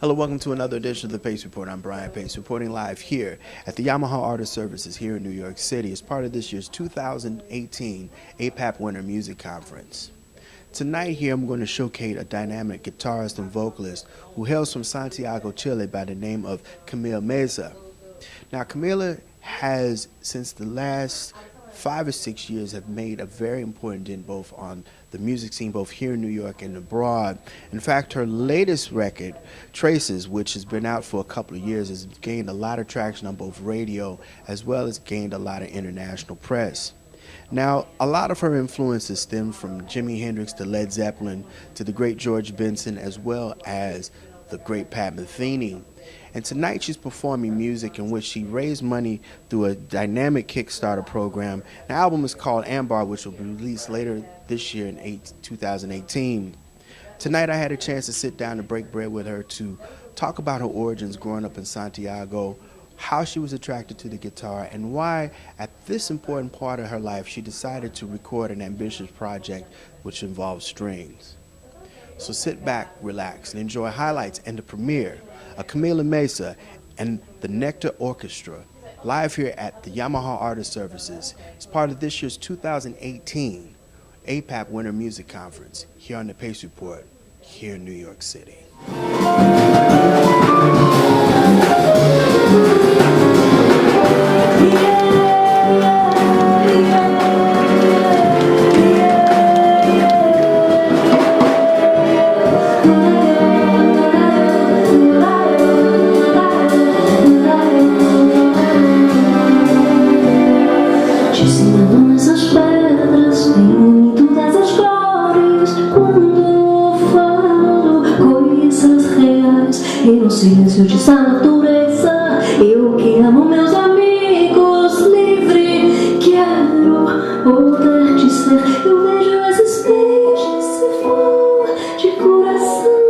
Hello, welcome to another edition of the Pace Report. I'm Brian Pace, reporting live here at the Yamaha Artist Services here in New York City as part of this year's 2018 APAP Winter Music Conference. Tonight here I'm going to showcase a dynamic guitarist and vocalist who hails from Santiago, Chile by the name of Camila Meza. Now Camila has, since the last 5 or 6 years, have made a very important dent both on the music scene, both here in New York and abroad. In fact, her latest record, Traces, which has been out for a couple of years, has gained a lot of traction on both radio as well as gained a lot of international press. Now, a lot of her influences stem from Jimi Hendrix to Led Zeppelin to the great George Benson as well as the great Pat Metheny. And tonight she's performing music in which she raised money through a dynamic Kickstarter program. The album is called Ambar, which will be released later this year in 2018. Tonight I had a chance to sit down and break bread with her to talk about her origins growing up in Santiago, how she was attracted to the guitar, and why at this important part of her life she decided to record an ambitious project which involves strings. So sit back, relax, and enjoy highlights and the premiere of Camila Meza and the Nectar Orchestra live here at the Yamaha Artist Services as part of this year's 2018 APAP Winter Music Conference here on the Pace Report here in New York City. E no silêncio dessa natureza, eu que amo meus amigos, livre, quero poder dizer. Eu vejo esses beijos se for de coração,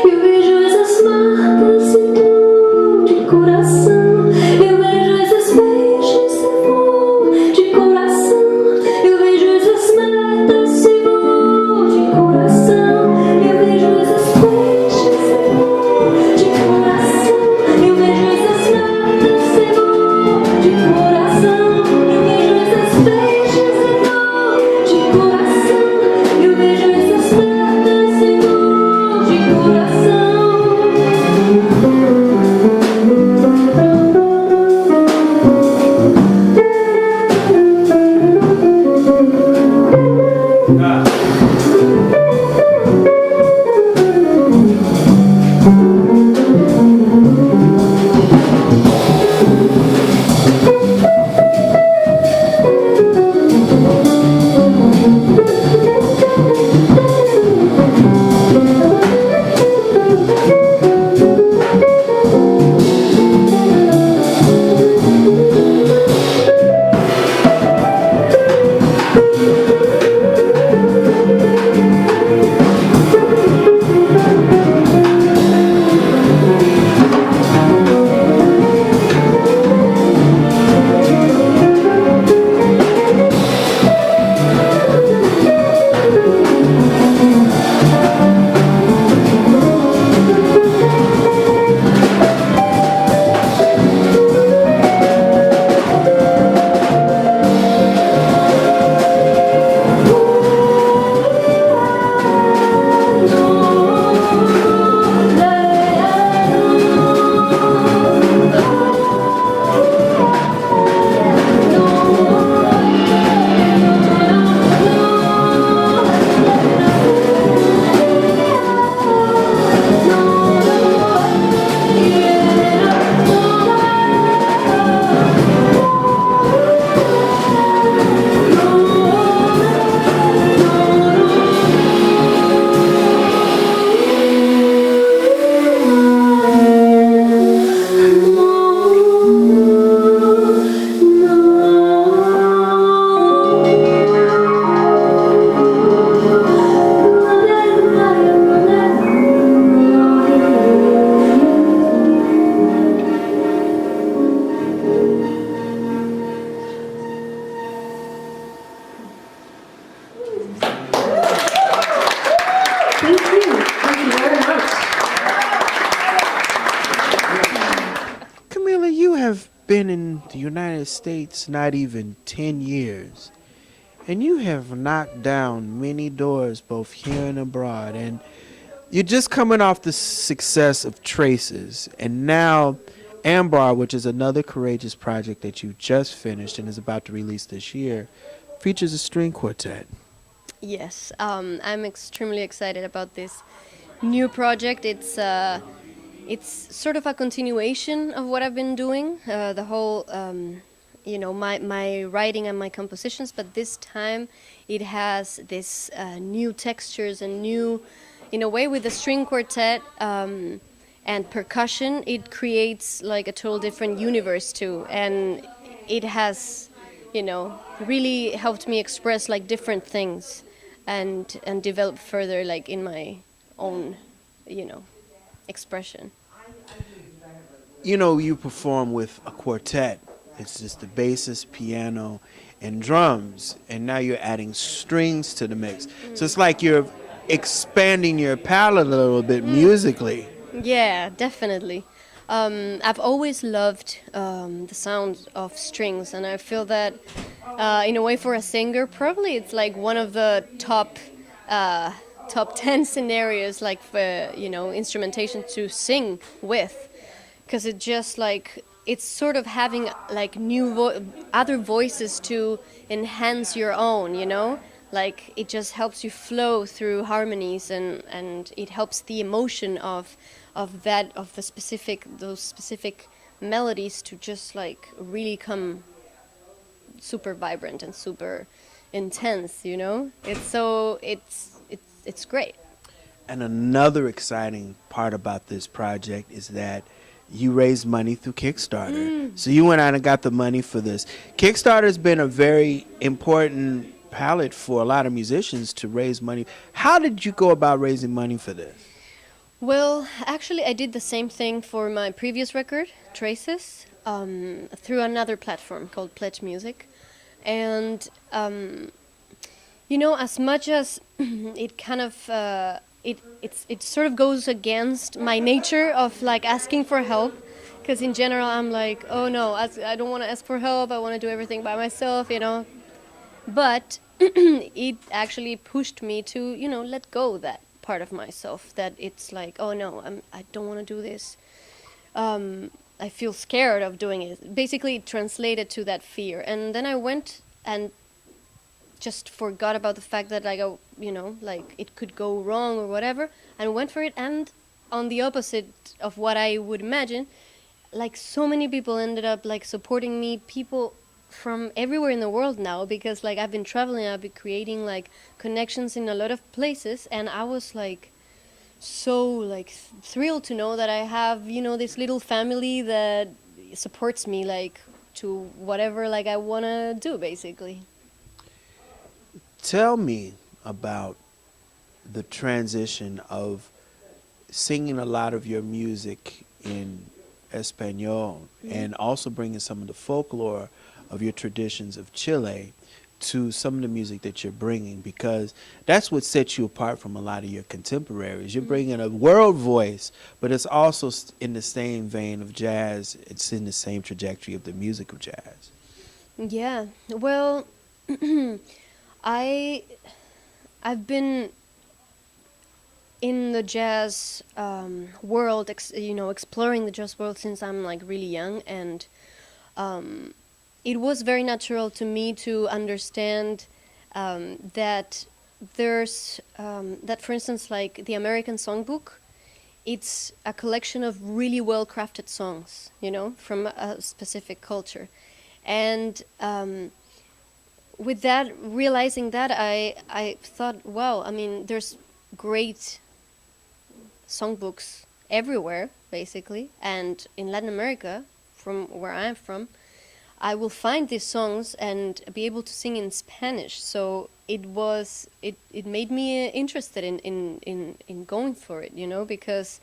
eu vejo essas marcas se for de coração, eu vejo esses beijos se for de coração, eu vejo essas marcas se for de coração, eu vejo esses beijos se for de coração, eu vejo essas marcas se for de coração, eu vejo esses beijos se for de coração. been in the United States not even 10 years, and you have knocked down many doors both here and abroad. And you're just coming off the success of Traces, and now Ambar, which is another courageous project that you just finished and is about to release this year, features a string quartet. Yes, I'm extremely excited about this new project. It's sort of a continuation of what I've been doing, the whole, my writing and my compositions. But this time, it has this new textures and new, in a way, with the string quartet and percussion. It creates like a total different universe too, and it has, really helped me express like different things and develop further like in my own, expression. You perform with a quartet. It's just the bassist, piano, and drums, and now you're adding strings to the mix. So it's like you're expanding your palette a little bit musically. Yeah, definitely. I've always loved the sound of strings, and I feel that, in a way, for a singer, probably it's like one of the top 10 scenarios, like for instrumentation to sing with, because it just like it's sort of having like other voices to enhance your own, like it just helps you flow through harmonies, and it helps the emotion of those specific melodies to just like really come super vibrant and super intense. It's great. And another exciting part about this project is that you raised money through Kickstarter. So you went out and got the money for this. Kickstarter's been a very important palette for a lot of musicians to raise money. How did you go about raising money for this? Well, actually, I did the same thing for my previous record, Traces, through another platform called Pledge Music. And, as much as it kind of, it sort of goes against my nature of like asking for help, because in general I'm like, oh no, I don't want to ask for help, I want to do everything by myself, But it actually pushed me to, let go that part of myself, that it's like, oh no, I don't want to do this. I feel scared of doing it. Basically, it translated to that fear. And then I went and just forgot about the fact that like like it could go wrong or whatever, and went for it. And on the opposite of what I would imagine, like so many people ended up like supporting me, people from everywhere in the world now, because like I've been traveling, I've been creating like connections in a lot of places, and I was like so like thrilled to know that I have this little family that supports me like to whatever like I want to do, basically. Tell me about the transition of singing a lot of your music in Espanol and also bringing some of the folklore of your traditions of Chile to some of the music that you're bringing, because that's what sets you apart from a lot of your contemporaries. You're bringing a world voice, but it's also in the same vein of jazz. It's in the same trajectory of the music of jazz. Yeah, well, I've been in the jazz world, exploring the jazz world since I'm like really young, and it was very natural to me to understand that there's that, for instance, like the American songbook, it's a collection of really well crafted songs, from a specific culture, and with that, realizing that, I thought, wow, I mean, there's great songbooks everywhere, basically, and in Latin America, from where I'm from, I will find these songs and be able to sing in Spanish. So it made me interested in going for it, because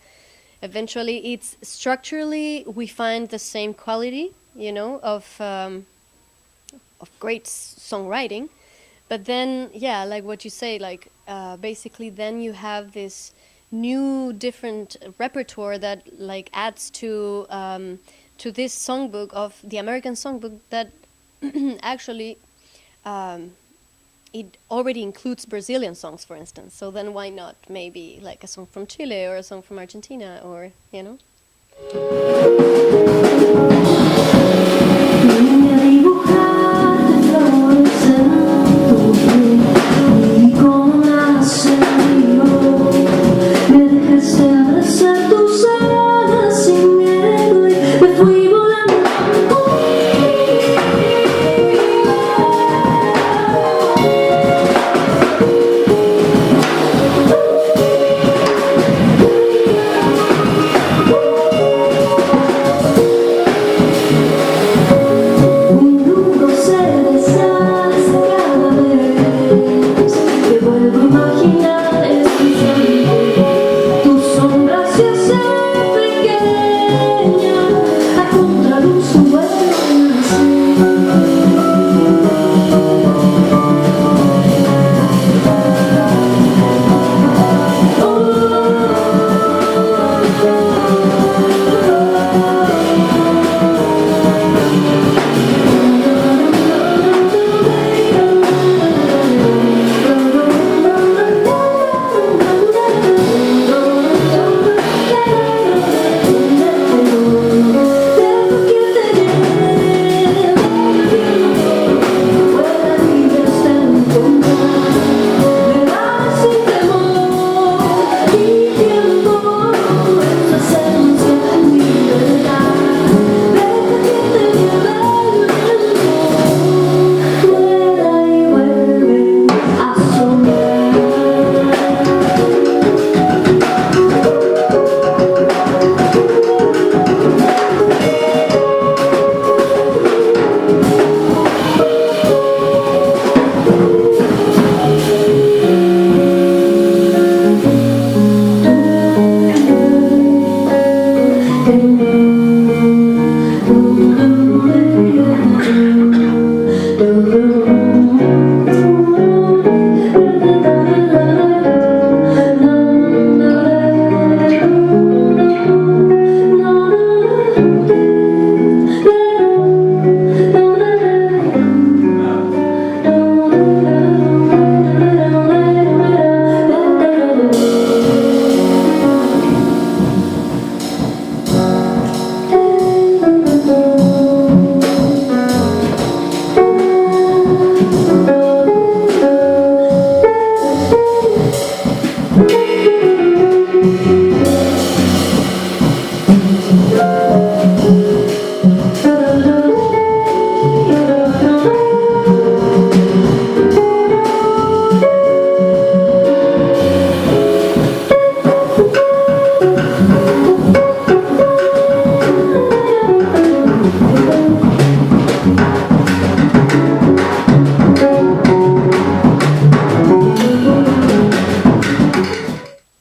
eventually it's structurally we find the same quality, of great songwriting, but then like what you say, like basically then you have this new different repertoire that like adds to to this songbook of the American songbook that actually it already includes Brazilian songs, for instance. So then why not maybe like a song from Chile or a song from Argentina, or you know? Vine a dibujarte flores en tu piel y con acero me dejaste abrazar tus alas sin miedo y me fui volando.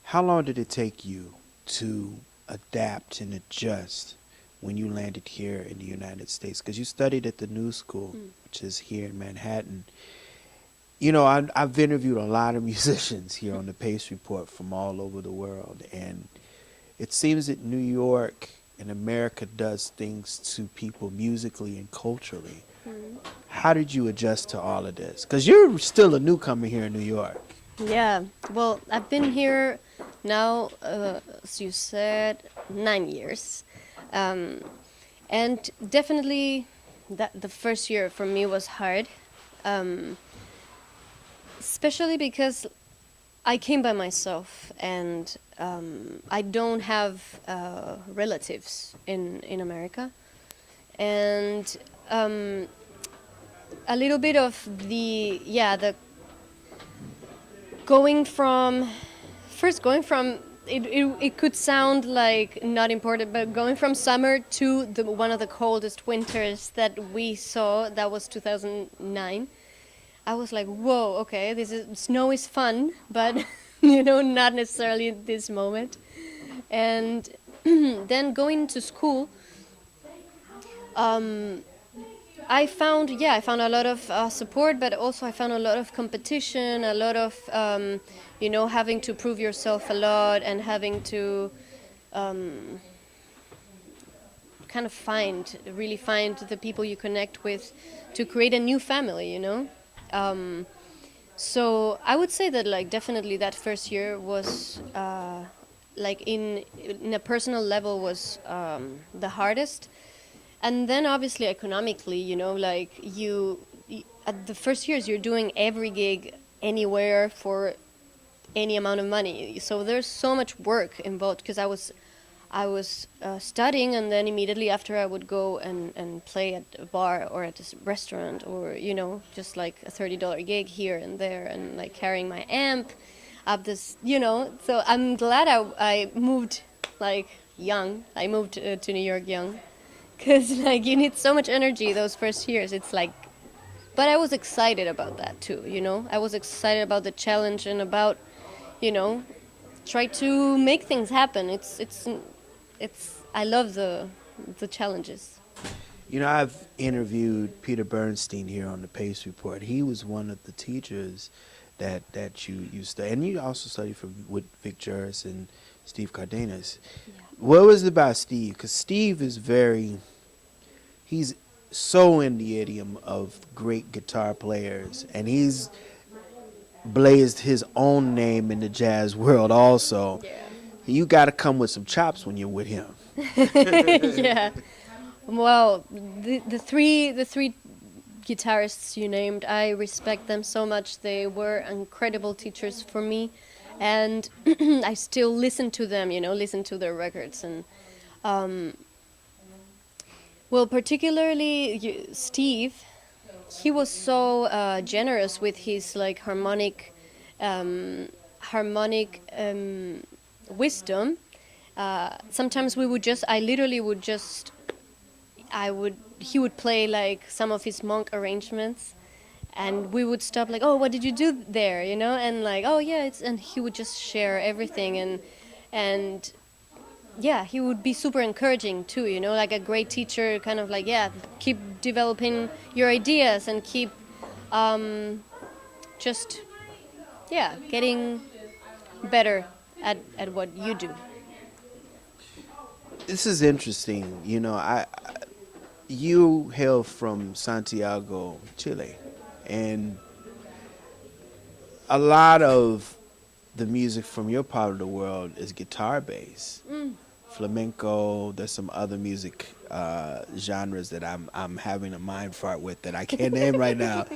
How long did it take you to adapt and adjust when you landed here in the United States? Because you studied at the New School, which is here in Manhattan. You know, I've interviewed a lot of musicians here on the Pace Report from all over the world, and it seems that New York and America does things to people musically and culturally. How did you adjust to all of this? Because you're still a newcomer here in New York. Yeah, well, I've been here now, as you said, 9 years. And definitely the first year for me was hard, especially because I came by myself and I don't have relatives in America. And a little bit of the going from it could sound like not important, but going from summer to one of the coldest winters that we saw, that was 2009. I was like, whoa, okay, snow is fun, but not necessarily at this moment. And then going to school, I found a lot of support, but also I found a lot of competition, a lot of having to prove yourself a lot and having to kind of really find the people you connect with to create a new family, you know. So I would say that like definitely that first year was like in a personal level was the hardest, and then obviously economically, you know, like at the first years you're doing every gig anywhere for any amount of money, so there's so much work involved because I was studying, and then immediately after I would go and play at a bar or at a restaurant, or, you know, just like a $30 gig here and there, and like carrying my amp up this, you know. So I'm glad I moved like young. I moved to New York young, because like you need so much energy those first years. It's like, but I was excited about that too, you know. I was excited about the challenge and about, you know, try to make things happen. It's I love the challenges. You know, I've interviewed Peter Bernstein here on the Pace Report. He was one of the teachers that you studied, and you also studied with Vic Juris and Steve Cardenas. Yeah. What was it about Steve? Because Steve is he's so in the idiom of great guitar players, and he's blazed his own name in the jazz world also. Yeah. You got to come with some chops when you're with him. Yeah. Well, the three guitarists you named, I respect them so much. They were incredible teachers for me, and I still listen to them. You know, listen to their records, and well, particularly Steve. He was so generous with his like harmonic wisdom. Sometimes we would just, I literally would just, he would play like some of his monk arrangements, and we would stop like, oh, what did you do there, you know, and like, oh yeah, and he would just share everything, and yeah, he would be super encouraging too, you know, like a great teacher, kind of like, yeah, keep developing your ideas and keep just, yeah, getting better at what you do. This is interesting. You know, you hail from Santiago, Chile, and a lot of the music from your part of the world is guitar based. Flamenco. There's some other music genres that I'm having a mind fart with that I can't name right now.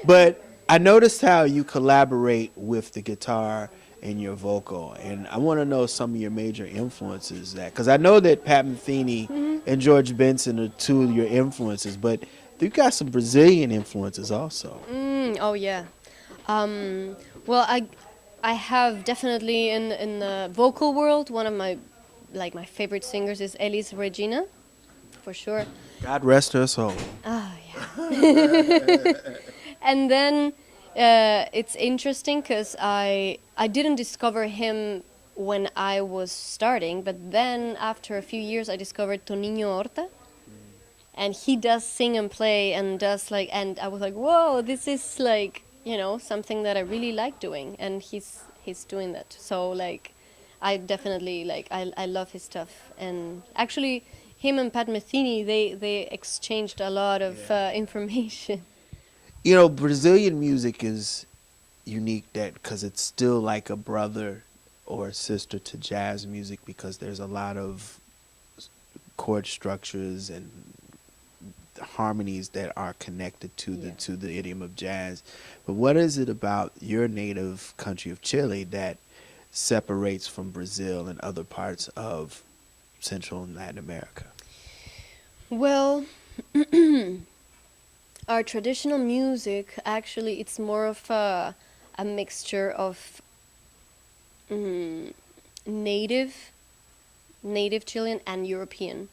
But I noticed how you collaborate with the guitar and your vocal, and I want to know some of your major influences. Because I know that Pat Metheny and George Benson are two of your influences, but you got some Brazilian influences also. Oh yeah. Well, I have definitely in the vocal world, one of my favorite singers is Elis Regina, for sure. God rest her soul. Oh yeah. And then it's interesting because I didn't discover him when I was starting, but then after a few years I discovered Toninho Horta, and he does sing and play and does like, and I was like, whoa, this is like, you know, something that I really like doing, and he's doing that. So like, I definitely like, I love his stuff, and actually him and Pat Metheny, they exchanged a lot of information. You know, Brazilian music is unique because it's still like a brother or a sister to jazz music, because there's a lot of chord structures and harmonies that are connected to the idiom of jazz. But what is it about your native country of Chile that separates from Brazil and other parts of Central and Latin America? Well, our traditional music, actually, it's more of a mixture of native Chilean and European.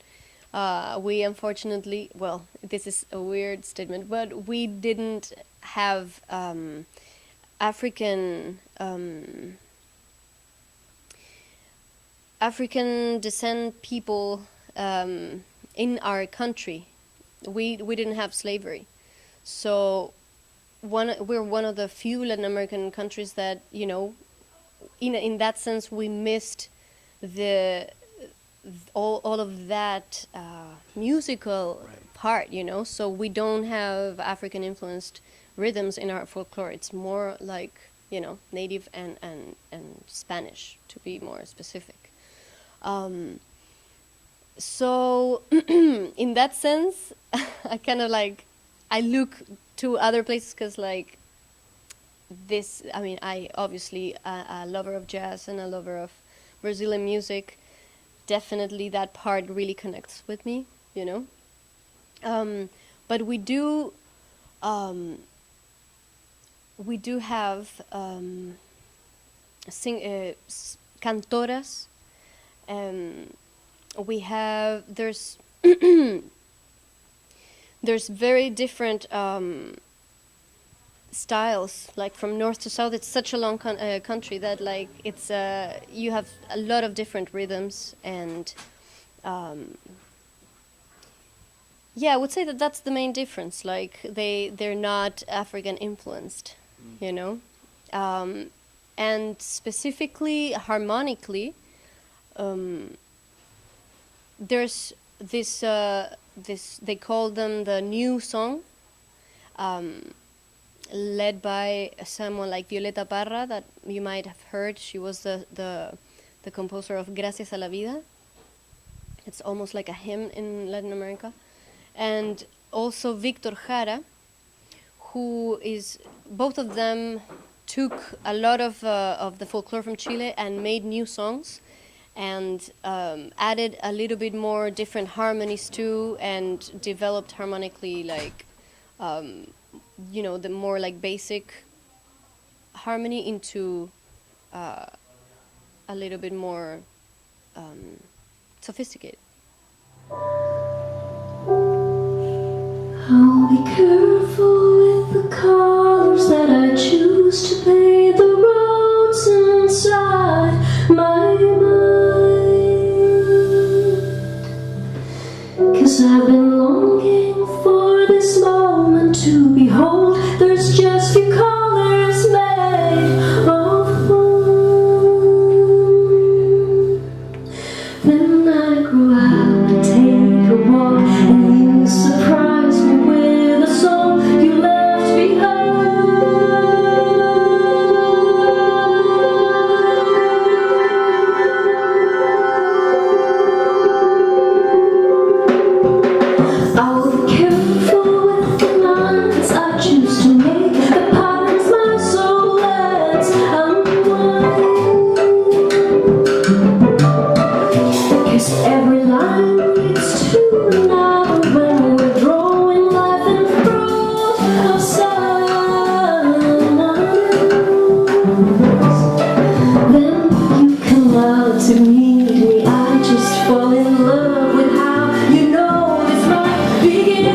We unfortunately, well, this is a weird statement, but we didn't have African descent people in our country. We didn't have slavery, so we're one of the few Latin American countries that, you know, in that sense we missed all of that musical part, you know. So we don't have African influenced rhythms in our folklore. It's more like, you know, native and Spanish, to be more specific. So in that sense, I kind of like, I look to other places because like this, I mean, I obviously a lover of jazz and a lover of Brazilian music. Definitely that part really connects with me, you know. But we do have cantoras. We have, there's there's very different styles, like from north to south. It's such a long country that like it's you have a lot of different rhythms, and yeah, I would say that that's the main difference. Like they're not African influenced, you know, and specifically harmonically, there's this they call them the new song, led by someone like Violeta Parra, that you might have heard. She was the composer of Gracias a la Vida. It's almost like a hymn in Latin America. And also Victor Jara, who is, both of them took a lot of the folklore from Chile and made new songs, and added a little bit more different harmonies too, and developed harmonically like, you know, the more like basic harmony into a little bit more sophisticated. I'll be careful with the colors that I choose to paint the roads inside my mind. 'Cause I've been longing for this moment to behold. There's just few colors made of one. Then I grow out and take a walk, and you surprise me with a song you left behind. I'll be careful with the lines I choose to make, the patterns my soul lets unwind. 'Cause every line leads to another when we're drawing life in fruit of silence. Then you come out to meet me. I just fall in love with how you know this might begin.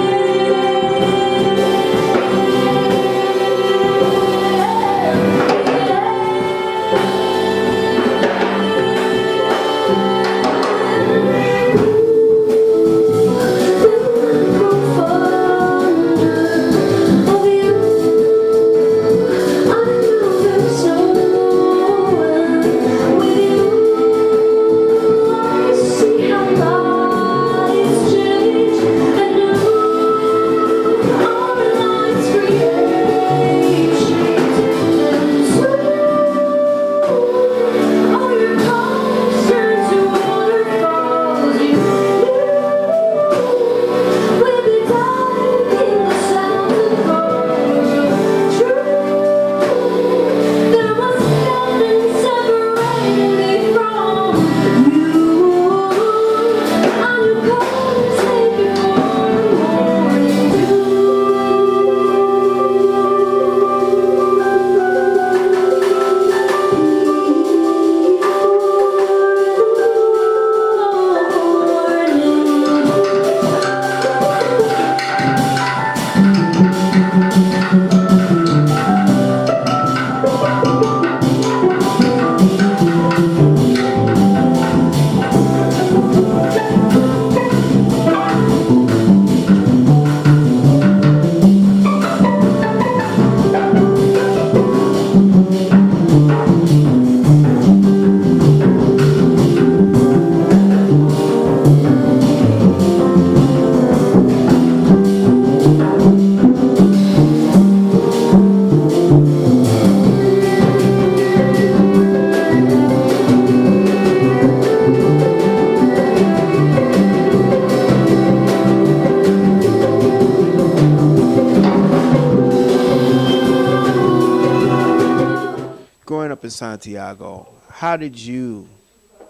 in Santiago, how did you,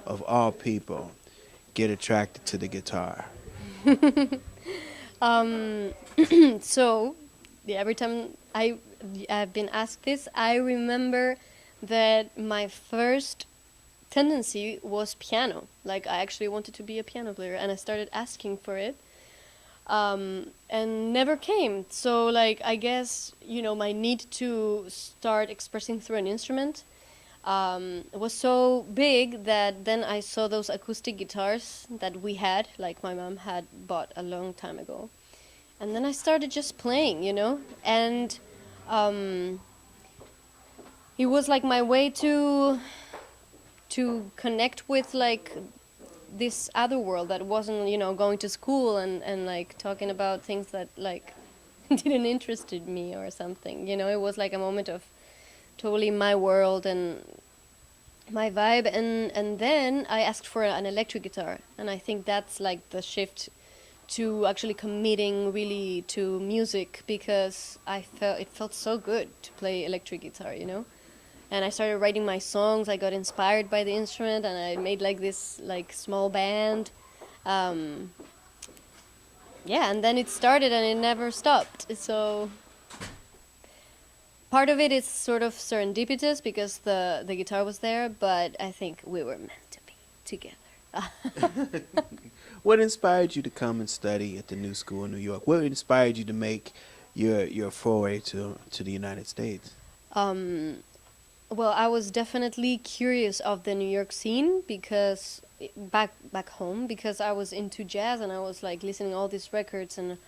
of all people, get attracted to the guitar? Um, so, yeah, every time I've been asked this, I remember that my first tendency was piano. Like, I actually wanted to be a piano player, and I started asking for it, and never came. So, like, I guess, my need to start expressing through an instrument was so big that then I saw those acoustic guitars that we had, like my mom had bought a long time ago. And then I started just playing, and um, it was like my way to connect with like this other world that wasn't, going to school and like talking about things that like didn't interested me or something. It was like a moment of totally my world and my vibe, and then I asked for an electric guitar, and I think that's like the shift to actually committing really to music, because it felt so good to play electric guitar, and I started writing my songs. I got inspired by the instrument, and I made like this like small band. Yeah, and then it started and it never stopped. So part of it is sort of serendipitous because the guitar was there, but I think we were meant to be together. What inspired you to come and study at the New School in New York? What inspired you to make your foray to the United States? Well, I was definitely curious of the New York scene because back home, because I was into jazz and I was like listening all these records and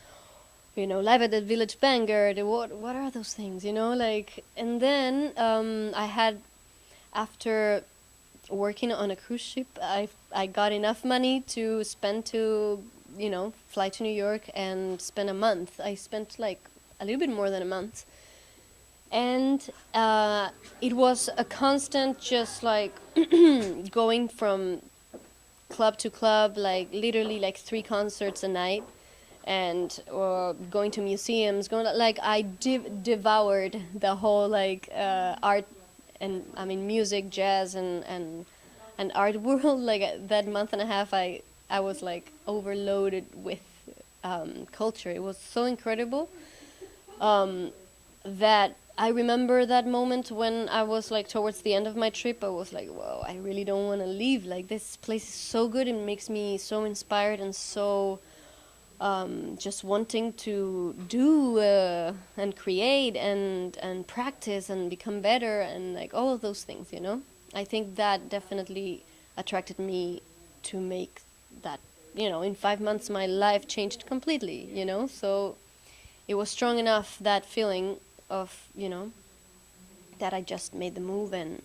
Live at the Village Vanguard. What are those things? Like, and then I had, after working on a cruise ship, I got enough money to spend to fly to New York and spend a month. I spent like a little bit more than a month. And it was a constant just like going from club to club, like literally like 3 concerts a night, and or going to museums, like I devoured the whole like art and music, jazz and art world. Like that month and a half, I was like overloaded with culture. It was so incredible that I remember that moment when I was like towards the end of my trip. I was like, whoa, I really don't want to leave. Like, this place is so good. It makes me so inspired and so just wanting to do and create and practice and become better and like all of those things, I think that definitely attracted me to make that, in 5 months my life changed completely, so it was strong enough, that feeling of, that I just made the move, and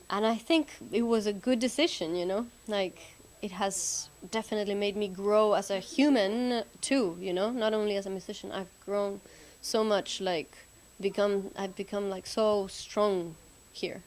I think it was a good decision, like it has definitely made me grow as a human too, not only as a musician. I've grown so much, like I've become like so strong here.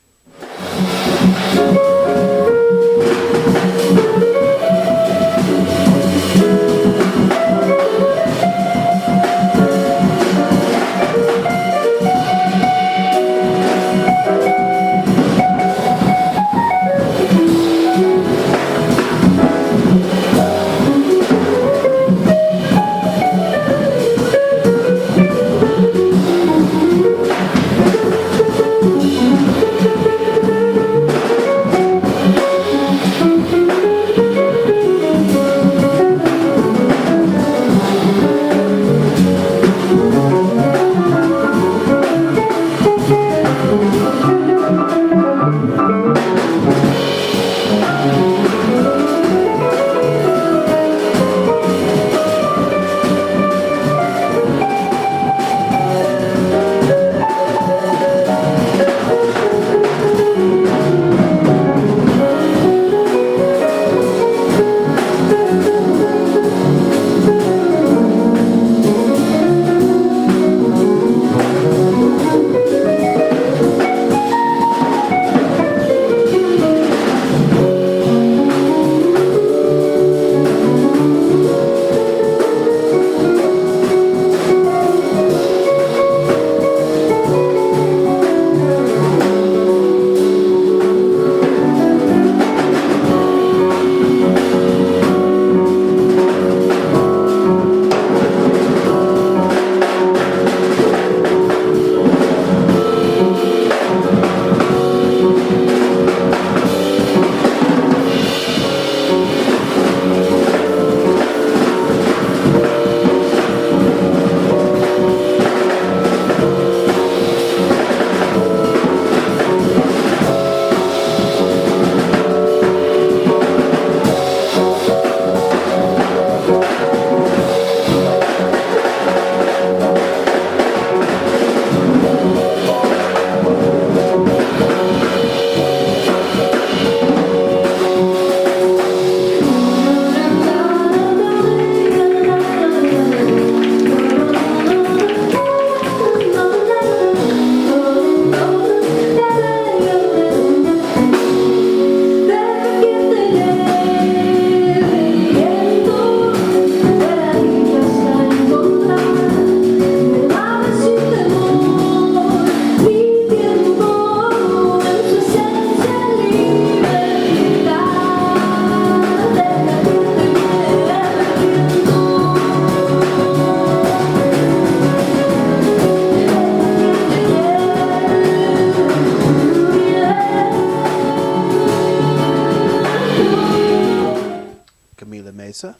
Meza,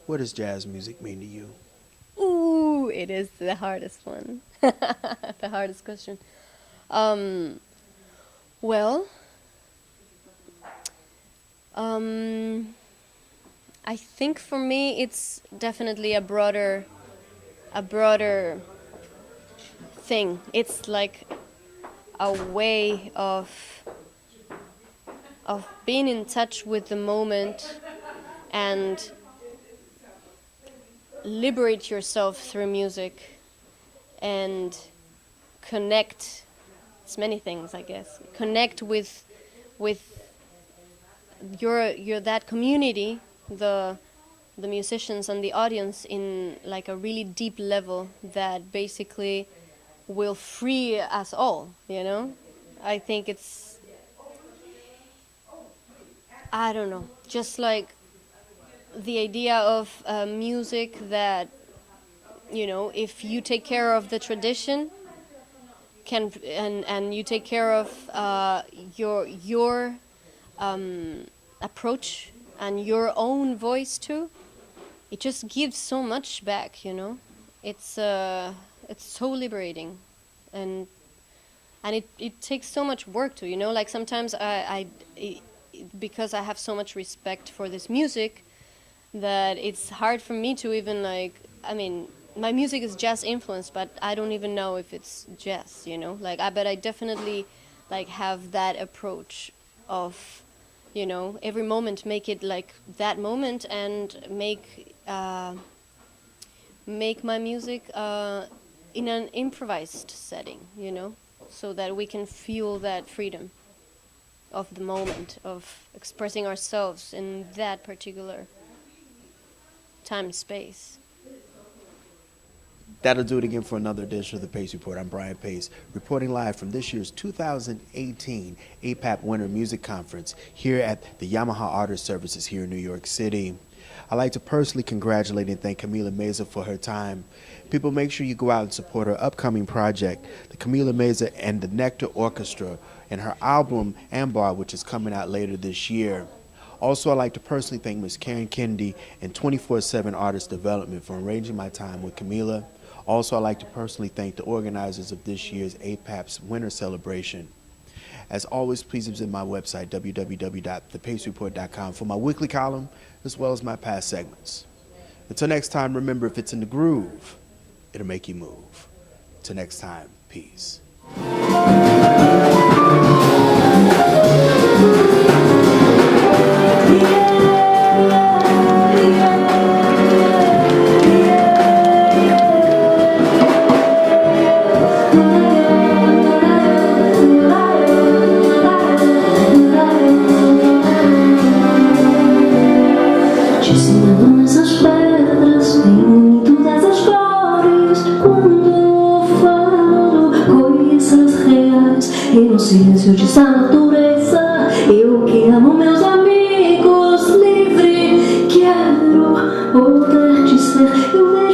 what does jazz music mean to you? Ooh, it is the hardest one. The hardest question. Well, I think for me it's definitely a broader thing. It's like a way of being in touch with the moment and liberate yourself through music and connect. It's many things, I guess. Connect with your that community, the musicians and the audience in like a really deep level that basically will free us all, you know? I think it's, I don't know, just like the idea of music that, you know, if you take care of the tradition and you take care of your approach and your own voice too, it just gives so much back, you know. It's so liberating, and it takes so much work too, you know. Like sometimes because I have so much respect for this music, that it's hard for me to even like, I mean, my music is jazz influenced, but I don't even know if it's jazz, you know. Like but I definitely like have that approach of, you know, every moment make it like that moment and make my music in an improvised setting, you know, so that we can feel that freedom of the moment of expressing ourselves in that particular time and space. That'll do it again for another edition of the Pace Report. I'm Brian Pace, reporting live from this year's 2018 APAP Winter Music Conference here at the Yamaha Artist Services here in New York City. I'd like to personally congratulate and thank Camila Meza for her time. People, make sure you go out and support her upcoming project, the Camila Meza and the Nectar Orchestra, and her album, Ambar, which is coming out later this year. Also, I'd like to personally thank Ms. Karen Kennedy and 24/7 Artist Development for arranging my time with Camila. Also, I'd like to personally thank the organizers of this year's APAP's Winter Celebration. As always, please visit my website, www.thepacereport.com, for my weekly column, as well as my past segments. Until next time, remember, if it's in the groove, it'll make you move. Till next time, peace. E no silêncio dessa natureza, eu que amo meus amigos livre, quero poder te ser. Eu